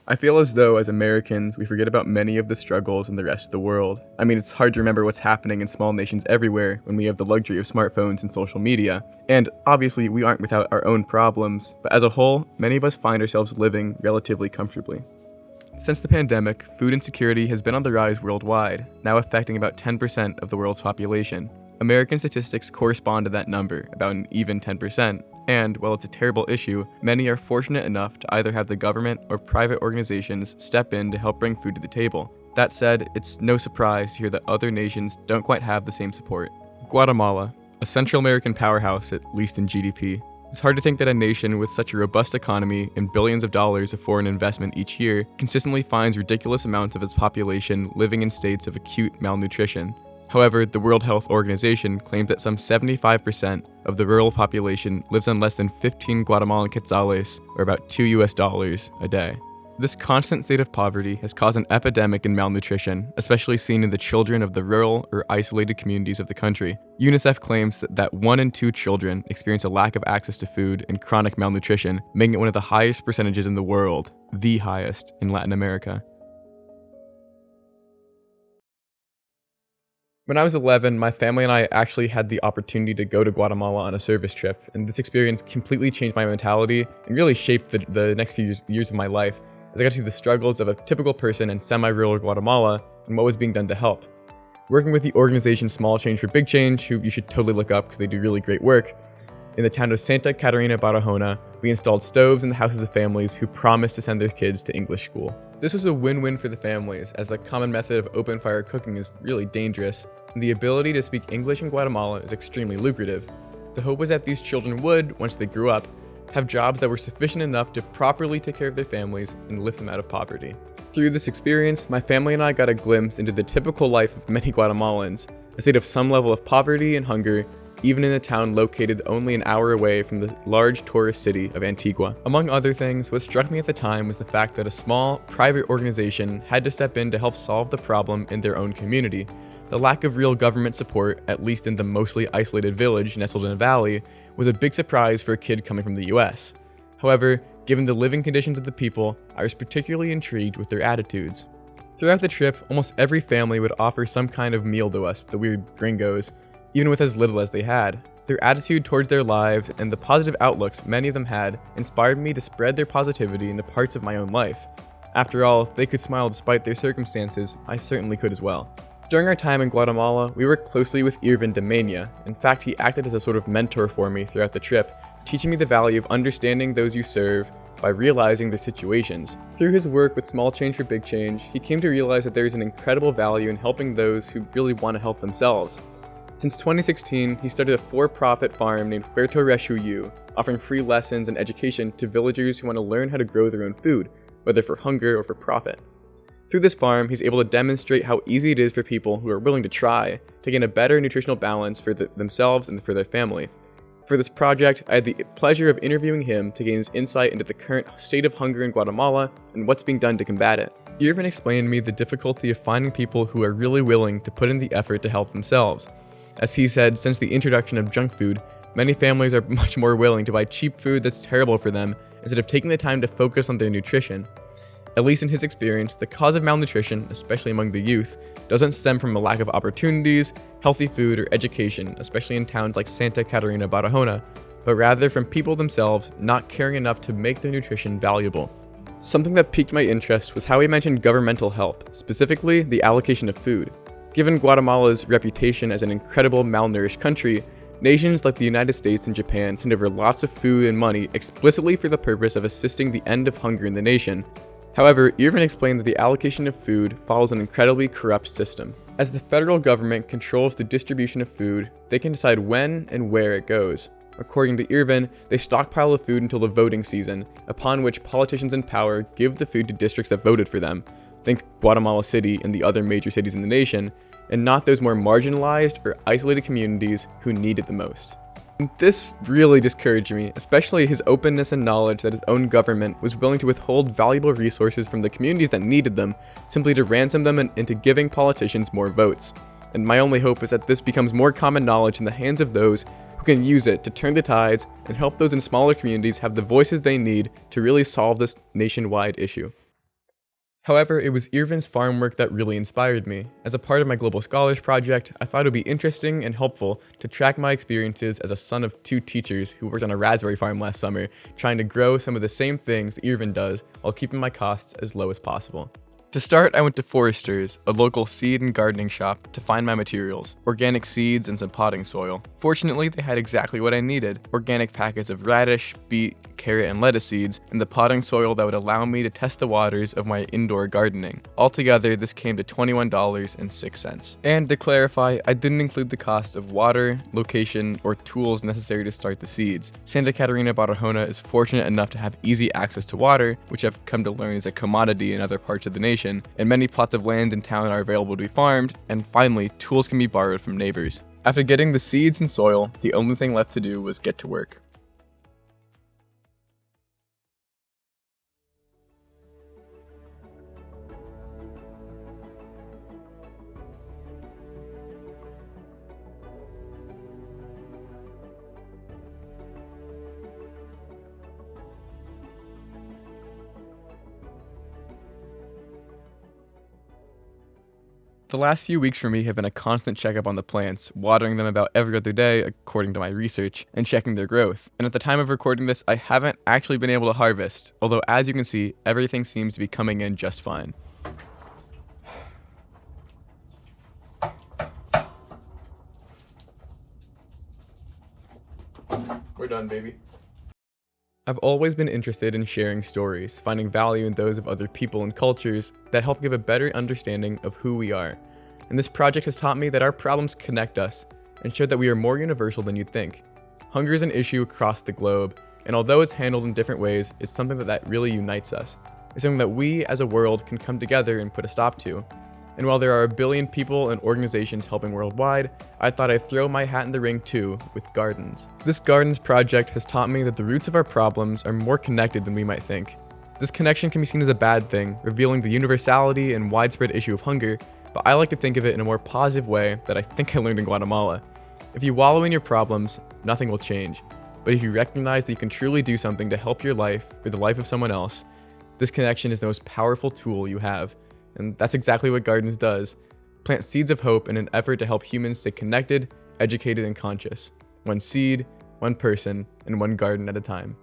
I feel as though, as Americans, we forget about many of the struggles in the rest of the world. I mean, it's hard to remember what's happening in small nations everywhere when we have the luxury of smartphones and social media. And obviously, we aren't without our own problems, but as a whole, many of us find ourselves living relatively comfortably. Since the pandemic, food insecurity has been on the rise worldwide, now affecting about 10% of the world's population. American statistics correspond to that number, about an even 10%, and, while it's a terrible issue, many are fortunate enough to either have the government or private organizations step in to help bring food to the table. That said, it's no surprise to hear that other nations don't quite have the same support. Guatemala, a Central American powerhouse, at least in GDP. It's hard to think that a nation with such a robust economy and billions of dollars of foreign investment each year consistently finds ridiculous amounts of its population living in states of acute malnutrition. However, the World Health Organization claims that some 75% of the rural population lives on less than 15 Guatemalan quetzales, or about $2 a day. This constant state of poverty has caused an epidemic in malnutrition, especially seen in the children of the rural or isolated communities of the country. UNICEF claims that 1 in 2 children experience a lack of access to food and chronic malnutrition, making it one of the highest percentages in the world, the highest in Latin America. When I was 11, my family and I actually had the opportunity to go to Guatemala on a service trip, and this experience completely changed my mentality and really shaped the next few years of my life, as I got to see the struggles of a typical person in semi-rural Guatemala and what was being done to help. Working with the organization Small Change for Big Change, who you should totally look up because they do really great work, in the town of Santa Catarina Barahona, we installed stoves in the houses of families who promised to send their kids to English school. This was a win-win for the families, as the common method of open fire cooking is really dangerous, and the ability to speak English in Guatemala is extremely lucrative. The hope was that these children would, once they grew up, have jobs that were sufficient enough to properly take care of their families and lift them out of poverty. Through this experience, my family and I got a glimpse into the typical life of many Guatemalans, a state of some level of poverty and hunger, even in a town located only an hour away from the large tourist city of Antigua. Among other things, what struck me at the time was the fact that a small, private organization had to step in to help solve the problem in their own community. The lack of real government support, at least in the mostly isolated village nestled in a valley, was a big surprise for a kid coming from the US. However, given the living conditions of the people, I was particularly intrigued with their attitudes. Throughout the trip, almost every family would offer some kind of meal to us, the weird gringos, even with as little as they had. Their attitude towards their lives and the positive outlooks many of them had inspired me to spread their positivity into parts of my own life. After all, if they could smile despite their circumstances, I certainly could as well. During our time in Guatemala, we worked closely with Irvin de Mena. In fact, he acted as a sort of mentor for me throughout the trip, teaching me the value of understanding those you serve by realizing their situations. Through his work with Small Change for Big Change, he came to realize that there is an incredible value in helping those who really want to help themselves. Since 2016, he started a for-profit farm named Puerto Reshuyu, offering free lessons and education to villagers who want to learn how to grow their own food, whether for hunger or for profit. Through this farm, he's able to demonstrate how easy it is for people who are willing to try to gain a better nutritional balance for themselves and for their family. For this project, I had the pleasure of interviewing him to gain his insight into the current state of hunger in Guatemala and what's being done to combat it. Irvin explained to me the difficulty of finding people who are really willing to put in the effort to help themselves. As he said, since the introduction of junk food, many families are much more willing to buy cheap food that's terrible for them instead of taking the time to focus on their nutrition. At least in his experience, the cause of malnutrition, especially among the youth, doesn't stem from a lack of opportunities, healthy food, or education, especially in towns like Santa Catarina Barahona, but rather from people themselves not caring enough to make their nutrition valuable. Something that piqued my interest was how he mentioned governmental help, specifically the allocation of food. Given Guatemala's reputation as an incredible malnourished country, nations like the United States and Japan send over lots of food and money explicitly for the purpose of assisting the end of hunger in the nation. However, Irvin explained that the allocation of food follows an incredibly corrupt system. As the federal government controls the distribution of food, they can decide when and where it goes. According to Irvin, they stockpile the food until the voting season, upon which politicians in power give the food to districts that voted for them, think Guatemala City and the other major cities in the nation, and not those more marginalized or isolated communities who need it the most. This really discouraged me, especially his openness and knowledge that his own government was willing to withhold valuable resources from the communities that needed them, simply to ransom them into giving politicians more votes. And my only hope is that this becomes more common knowledge in the hands of those who can use it to turn the tides and help those in smaller communities have the voices they need to really solve this nationwide issue. However, it was Irvin's farm work that really inspired me. As a part of my Global Scholars project, I thought it would be interesting and helpful to track my experiences as a son of 2 teachers who worked on a raspberry farm last summer, trying to grow some of the same things Irvin does while keeping my costs as low as possible. To start, I went to Forester's, a local seed and gardening shop, to find my materials, organic seeds and some potting soil. Fortunately, they had exactly what I needed, organic packets of radish, beet, carrot, and lettuce seeds, and the potting soil that would allow me to test the waters of my indoor gardening. Altogether, this came to $21.06. And to clarify, I didn't include the cost of water, location, or tools necessary to start the seeds. Santa Catarina, Barahona is fortunate enough to have easy access to water, which I've come to learn is a commodity in other parts of the nation, and many plots of land in town are available to be farmed, and finally, tools can be borrowed from neighbors. After getting the seeds and soil, the only thing left to do was get to work. The last few weeks for me have been a constant checkup on the plants, watering them about every other day according to my research, and checking their growth. And at the time of recording this, I haven't actually been able to harvest, although as you can see, everything seems to be coming in just fine. We're done, baby. I've always been interested in sharing stories, finding value in those of other people and cultures that help give a better understanding of who we are. And this project has taught me that our problems connect us and show that we are more universal than you'd think. Hunger is an issue across the globe, and although it's handled in different ways, it's something that really unites us. It's something that we as a world can come together and put a stop to. And while there are a billion people and organizations helping worldwide, I thought I'd throw my hat in the ring too with GARDNS. This GARDNS project has taught me that the roots of our problems are more connected than we might think. This connection can be seen as a bad thing, revealing the universality and widespread issue of hunger, but I like to think of it in a more positive way that I think I learned in Guatemala. If you wallow in your problems, nothing will change. But if you recognize that you can truly do something to help your life or the life of someone else, this connection is the most powerful tool you have. And that's exactly what GARDNS does. Plant seeds of hope in an effort to help humans stay connected, educated, and conscious. One seed, one person, and one garden at a time.